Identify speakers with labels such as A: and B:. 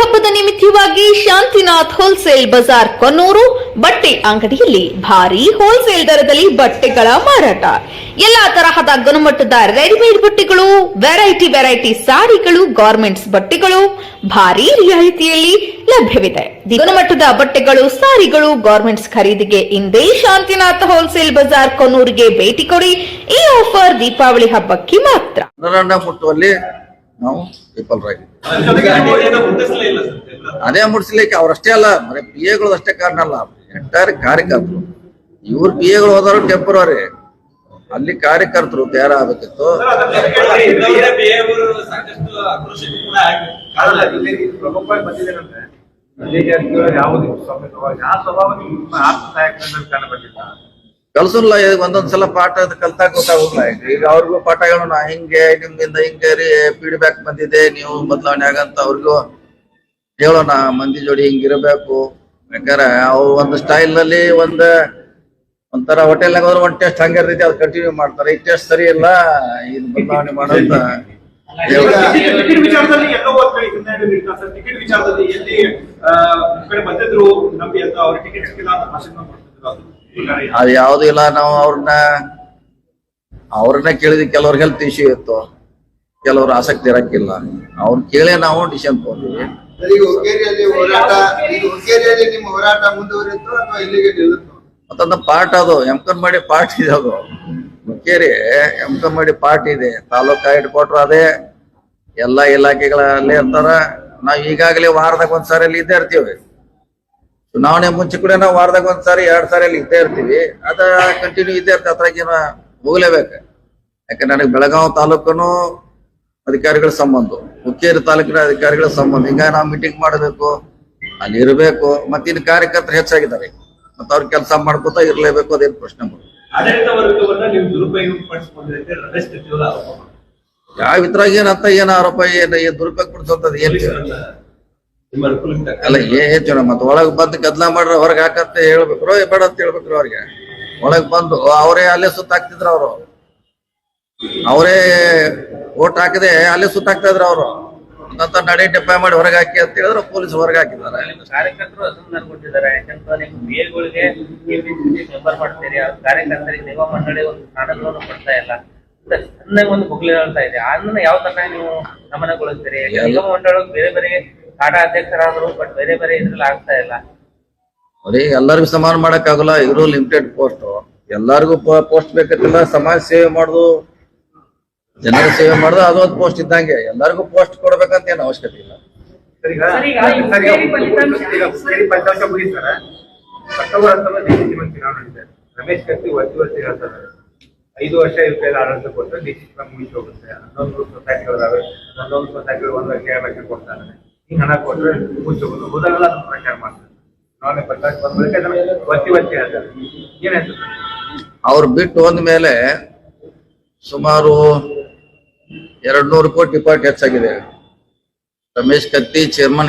A: ಹಬ್ಬದ ನಿಮಿತ್ತವಾಗಿ ಶಾಂತಿನಾಥ್ ಹೋಲ್ಸೇಲ್ ಬಜಾರ್ ಕೊನ್ನೂರು ಬಟ್ಟೆ ಅಂಗಡಿಯಲ್ಲಿ ಭಾರಿ ಹೋಲ್ಸೇಲ್ ದರದಲ್ಲಿ ಬಟ್ಟೆಗಳ ಮಾರಾಟ. ಎಲ್ಲಾ ತರಹದ ಗುಣಮಟ್ಟದ ರೆಡಿಮೇಡ್ ಬಟ್ಟೆಗಳು, ವೆರೈಟಿ ಸಾರಿಗಳು, ಗಾರ್ಮೆಂಟ್ಸ್ ಬಟ್ಟೆಗಳು ಭಾರಿ ರಿಯಾಯಿತಿಯಲ್ಲಿ ಲಭ್ಯವಿದೆ. ಗುಣಮಟ್ಟದ ಬಟ್ಟೆಗಳು, ಸಾರಿಗಳು, ಗಾರ್ಮೆಂಟ್ಸ್ ಖರೀದಿಗೆ ಇಂದೇ ಶಾಂತಿನಾಥ್ ಹೋಲ್ಸೇಲ್ ಬಜಾರ್ ಕೊನ್ನೂರಿಗೆ ಭೇಟಿ ಕೊಡಿ. ಈ ಆಫರ್ ದೀಪಾವಳಿ ಹಬ್ಬಕ್ಕೆ ಮಾತ್ರ.
B: ನಾವು ವಿಫಲರಾಗಿ ಅದೇ ಮುಟ್ಟಿಸ್ಲಿಕ್ಕೆ ಅವ್ರಷ್ಟೇ ಅಲ್ಲ, ಬರೀ ಪಿ ಎಗಳು ಅಷ್ಟೇ ಕಾರಣ ಅಲ್ಲ, ಎಂಟೈರ್ ಕಾರ್ಯಕರ್ತರು. ಇವ್ರ ಪಿ ಎಗಳು ಹೋದವರು ಟೆಂಪರರಿ, ಅಲ್ಲಿ ಕಾರ್ಯಕರ್ತರು ತಯಾರಾಗಬೇಕಿತ್ತು. ಕಲ್ಸಲ್ಲ, ಒಂದೊಂದ್ಸಲ ಪಾಠ ಕಲ್ತಾಗ ಗೊತ್ತಾಗುದಿಲ್ಲ. ಈಗ ಅವ್ರಿಗೂ ಪಾಠ ಹೇಳೋಣ, ಹಿಂಗೆ ನಿಮ್ಮಿಂದ ಹಿಂಗೆ ಫೀಡ್ಬ್ಯಾಕ್ ಬಂದಿದೆ, ನೀವು ಬದಲಾವಣೆ ಆಗಂತ ಅವ್ರಿಗೂ ಹೇಳೋಣ. ಮಂದಿ ಜೋಡಿ ಹಿಂಗಿರ್ಬೇಕು. ಯಾಕಂದ್ರೆ ಅವ್ರು ಒಂದು ಸ್ಟೈಲ್ ನಲ್ಲಿ ಒಂಥರ ಹೋಟೆಲ್ನಾಗ ಹೋದ್ರೆ ಒಂದ್ ಟೆಸ್ಟ್ ಹಂಗೆ ಇರ್ತೈತಿ, ಅದು ಕಂಟಿನ್ಯೂ ಮಾಡ್ತಾರೆ. ಈ ಟೆಸ್ಟ್ ಸರಿ ಇಲ್ಲ, ಇದು ಬದಲಾವಣೆ ಮಾಡೋಂತ ಅದು ಯಾವ್ದು ಇಲ್ಲ. ನಾವು ಅವ್ರನ್ನ ಕೇಳಿದ್ವಿ. ಕೆಲವ್ರ ಹೆಲ್ತ್ ಇಶ್ಯೂ ಇತ್ತು, ಕೆಲವ್ರು ಆಸಕ್ತಿ ಇರಕ್ಕಿಲ್ಲ. ಅವ್ರು ಕೇಳೇ ನಾವು ಡಿಸಿಷನ್ ತಗೊಂಡಿವಿ. ಮತ್ತೊಂದು ಪಾರ್ಟ್ ಅದು ಎಮ್ಕನ್ ಮಾಡಿ ಪಾರ್ಟ್ ಇದೆ. ಅದು ಹುಕ್ಕೇರಿ ಎಮ್ಕನ್ ಮಾಡಿ ಪಾರ್ಟ್ ಇದೆ. ತಾಲೂಕಾ ಹೆಡ್ ಕ್ವಾರ್ಟರ್ ಅದೇ, ಎಲ್ಲಾ ಇಲಾಖೆಗಳಲ್ಲೇ ಇರ್ತಾರ. ನಾವ್ ಈಗಾಗಲೇ ವಾರದಾಗ ಒಂದ್ಸಾರಿ ಅಲ್ಲಿ ಇದ್ದೇ ಇರ್ತೀವಿ. ಚುನಾವಣೆ ಮುಂಚೆ ಕೂಡ ನಾವು ವಾರದಾಗ ಒಂದ್ಸಾರಿ 2 ಸಾರಿ ಅಲ್ಲಿ ಇದ್ದೇ ಇರ್ತೀವಿ. ಅದ ಕಂಟಿನ್ಯೂ ಇದ್ದೇ ಇರ್ತದೆ, ಅದ್ರಾಗೇನ ಹೋಗ್ಲೇಬೇಕು. ಯಾಕಂದ್ರೆ ನನಗೆ ಬೆಳಗಾವಿ ತಾಲೂಕನು ಅಧಿಕಾರಿಗಳ ಸಂಬಂಧ, ಹುಕ್ಕೇರಿ ತಾಲೂಕಿನ ಅಧಿಕಾರಿಗಳ ಸಂಬಂಧ. ಹಿಂಗ ನಾವು ಮೀಟಿಂಗ್ ಮಾಡಬೇಕು, ಅಲ್ಲಿ ಇರಬೇಕು. ಮತ್ತೆ ಇನ್ನು ಕಾರ್ಯಕರ್ತರು ಹೆಚ್ಚಾಗಿದ್ದಾರೆ, ಮತ್ತೆ ಅವ್ರ ಕೆಲಸ ಮಾಡ್ಕೋತ ಇರ್ಲೇಬೇಕು. ಅದೇನು ಪ್ರಶ್ನೆ ಯಾವ ಇದ್ರಾಗ ಏನಂತ ಏನ್ ಆರೋಪ, ಏನ್ ದುರುಪಯೋಗ ಪಡಿಸೋಂಥದ್ದು ಏನ್ ಅಲ್ಲ. ಏನ್ ಮತ್ತೆ ಒಳಗ್ ಬಂದು ಗದ್ಲ ಮಾಡ್ರ ಹೊರಗೆ ಹಾಕಂತ ಹೇಳ್ಬೇಕ್ರು, ಬೇಡ ಅಂತ ಹೇಳ್ಬೇಕ್ರು. ಅವ್ರಿಗೆ ಒಳಗ್ ಬಂದು ಅವರೇ ಅಲ್ಲೇ ಸುತ್ತಾಕ್ತಿದ್ರ. ಅವರೇ ಓಟ್ ಹಾಕದೆ ಅಲ್ಲೇ ಸುತ್ತಾಕ್ತಾ ಇದ್ರ. ಅವರು ಅಂತ ನಡೆ ಡೆಪ್ಪಾಯ ಮಾಡಿ ಹೊರಗೆ ಹಾಕಿ ಅಂತ ಹೇಳಿದ್ರೆ ಪೊಲೀಸ್ ಹೊರಗೆ ಹಾಕಿದ್ದಾರೆ.
C: ಕಾರ್ಯಕರ್ತರು ಅದನ್ನ ಕೊಟ್ಟಿದ್ದಾರೆ. ಯಾಕಂದ್ರೆ ನಿಮ್ ಮೇಲ್ಗಳಿಗೆ ಮೆಂಬರ್ ಮಾಡ್ತೀರಿ, ಕಾರ್ಯಕರ್ತರಿಗೆ ನಿಗಮ ಮಂಡಳಿ ಒಂದು ಸ್ಥಾನಗಳನ್ನು ಕೊಡ್ತಾ ಇಲ್ಲ. ಸಣ್ಣ ಒಂದು ಬುಗ್ಲಿ ಹೇಳ್ತಾ ಇದೆ. ಅದನ್ನ ಯಾವ ತರ ನೀವು ಗಮನಗೊಳಿಸ್ತೀರಿ? ನಿಗಮ ಮಂಡಳಿ ಬೇರೆ ಬೇರೆ ಆಟ ಅಧ್ಯಕ್ಷರಾದ್ರು, ಬಟ್ ಬೇರೆ ಬೇರೆ ಇದ್ರಲ್ಲಿ ಆಗ್ತಾ ಇಲ್ಲ.
B: ಅವ್ರಿಗೆ ಎಲ್ಲರಿಗೂ ಸಮಾನ ಮಾಡಕ್ ಆಗಲ್ಲ. ಇವರು ಲಿಮಿಟೆಡ್ ಪೋಸ್ಟ್, ಎಲ್ಲರಿಗೂ ಪೋಸ್ಟ್ ಬೇಕತ್ತಿಲ್ಲ. ಸಮಾಜ ಸೇವೆ ಮಾಡುದು, ಜನರ ಸೇವೆ ಮಾಡುದು ಅದೊಂದು ಪೋಸ್ಟ್ ಇದ್ದಂಗೆ. ಎಲ್ಲರಿಗೂ ಪೋಸ್ಟ್ ಕೊಡ್ಬೇಕಂತ ಏನು ಅವಶ್ಯಕತೆ ಇಲ್ಲ.
D: ರಮೇಶ್ ಕತ್ತಿ ವರ್ಷ ಹೇಳ್ತಾರೆ 5 ವರ್ಷ ಇವ್ರ ಆಡಳಿತ ಕೊಟ್ಟರೆ ಡಿಸಿಷನ್ ಮುಗಿಸಿ ಹೋಗುತ್ತೆ. 11 ಸೊಸೈಟಿಗಳಾವೆ, 11 ಸೊಸೈಟಿಗಳು 1 ಲಕ್ಷ ಕೊಡ್ತಾರೆ. ಹಿಂಗ್ ಹಣ ಕೊಟ್ರೆ ಮುಗಿಸಿ ಹೋಗೋದು. ಹೋದಾಗೆಲ್ಲ ಅದನ್ನ ಪ್ರಚಾರ ಮಾಡ್ತಾರೆ. ನಾನೇ ಪ್ರಚಾರ ಬಂದ ಬಳಿಕ ಒತ್ತಿ ಹೇಳ್ತಾರೆ. ಏನಾಯ್ತು?
B: ಅವ್ರು ಬಿಟ್ಟು ಹೋದ್ಮೇಲೆ ಸುಮಾರು 200 ಕೋಟಿ ಡಿಪಾಸಿಟ್ ಹೆಚ್ಚಾಗಿದೆ. ರಮೇಶ್ ಕತ್ತಿ ಚೇರ್ಮನ್